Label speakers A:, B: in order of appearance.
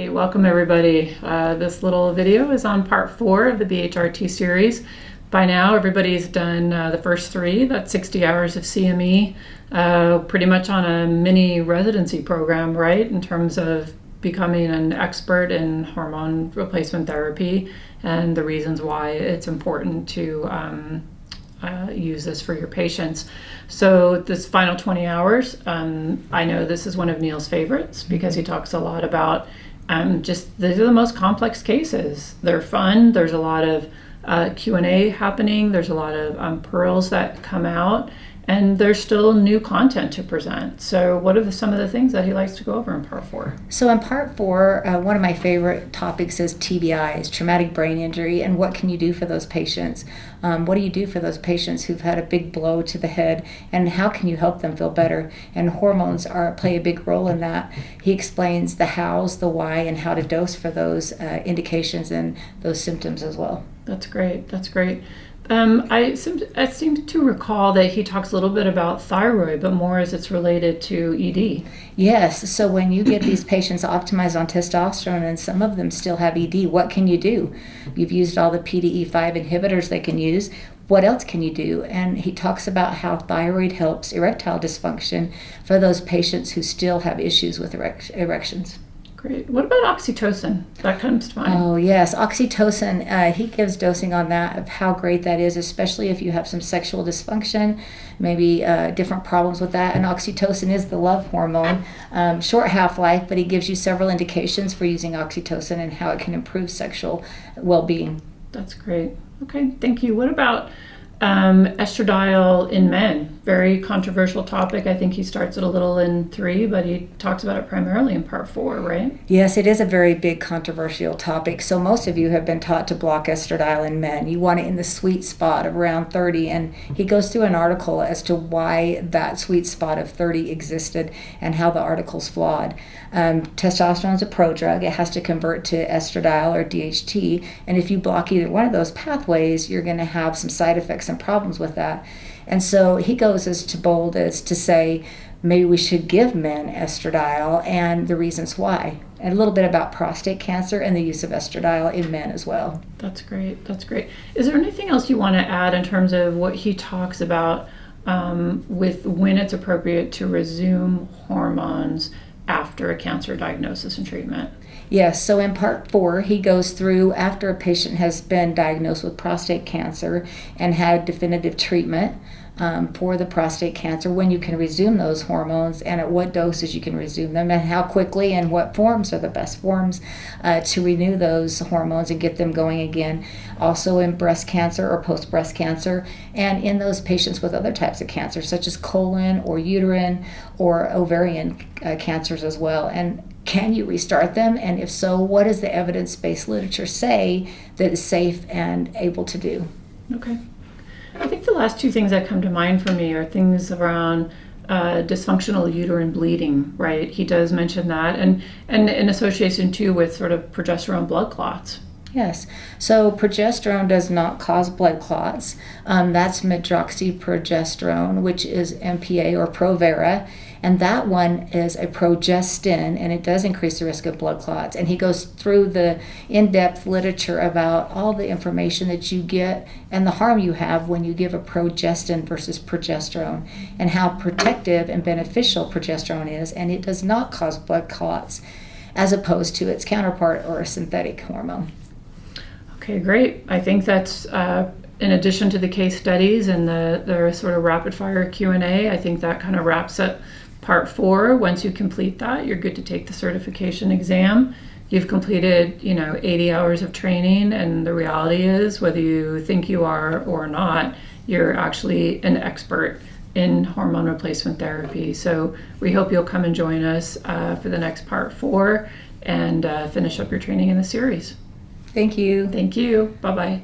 A: right, welcome everybody. This little video is on part 4 of the BHRT series. By now everybody's done the first 3, that's 60 hours of CME, pretty much on a mini residency program, right, in terms of becoming an expert in hormone replacement therapy and the reasons why it's important to use this for your patients. So this final 20 hours, I know this is one of Neil's favorites because he talks a lot about just these are the most complex cases. They're fun. There's a lot of Q&A happening. There's a lot of pearls that come out, and there's still new content to present. So what are some of the things that he likes to go over in part 4?
B: So in part 4, one of my favorite topics is TBIs, traumatic brain injury, and what can you do for those patients? What do you do for those patients who've had a big blow to the head, and how can you help them feel better? And hormones play a big role in that. He explains the hows, the why, and how to dose for those indications and those symptoms as well.
A: That's great. That's great. I seem to recall that he talks a little bit about thyroid, but more as it's related to ED.
B: Yes, so when you get these patients optimized on testosterone and some of them still have ED, what can you do? You've used all the PDE5 inhibitors they can use. What else can you do? And he talks about how thyroid helps erectile dysfunction for those patients who still have issues with erections.
A: Great. What about oxytocin? That comes to mind.
B: Oh, yes. Oxytocin, he gives dosing on that, of how great that is, especially if you have some sexual dysfunction, maybe different problems with that. And oxytocin is the love hormone. Short half-life, but he gives you several indications for using oxytocin and how it can improve sexual well-being.
A: That's great. Okay, thank you. What about estradiol in men? Very controversial topic. I think he starts it a little in 3, but he talks about it primarily in part 4, right?
B: Yes, it is a very big controversial topic. So most of you have been taught to block estradiol in men. You want it in the sweet spot of around 30, and he goes through an article as to why that sweet spot of 30 existed and how the article's flawed. Testosterone is a prodrug. It has to convert to estradiol or DHT, and if you block either one of those pathways, you're going to have some side effects and problems with that. And so he goes as to bold as to say maybe we should give men estradiol and the reasons why, and a little bit about prostate cancer and the use of estradiol in men as well.
A: That's great. That's great. Is there anything else you want to add in terms of what he talks about with when it's appropriate to resume hormones after a cancer diagnosis and treatment?
B: Yes, so in part 4, he goes through after a patient has been diagnosed with prostate cancer and had definitive treatment for the prostate cancer, when you can resume those hormones and at what doses you can resume them and how quickly and what forms are the best forms to renew those hormones and get them going again. Also in breast cancer or post-breast cancer, and in those patients with other types of cancer such as colon or uterine or ovarian cancers as well. And can you restart them? And if so, what does the evidence-based literature say that is safe and able to do? Okay.
A: I think the last 2 things that come to mind for me are things around dysfunctional uterine bleeding, right? He does mention that, and in association too with sort of progesterone blood clots.
B: Yes, so progesterone does not cause blood clots. That's medroxyprogesterone, which is MPA or Provera, and that one is a progestin, and it does increase the risk of blood clots. And he goes through the in-depth literature about all the information that you get and the harm you have when you give a progestin versus progesterone, and how protective and beneficial progesterone is, and it does not cause blood clots as opposed to its counterpart or a synthetic hormone.
A: Okay, great. I think that's in addition to the case studies and the sort of rapid fire Q&A, I think that kind of wraps up part 4. Once you complete that, you're good to take the certification exam. You've completed, 80 hours of training, and the reality is, whether you think you are or not, you're actually an expert in hormone replacement therapy. So we hope you'll come and join us for the next part 4 and finish up your training in the series.
B: Thank you.
A: Thank you. Bye-bye.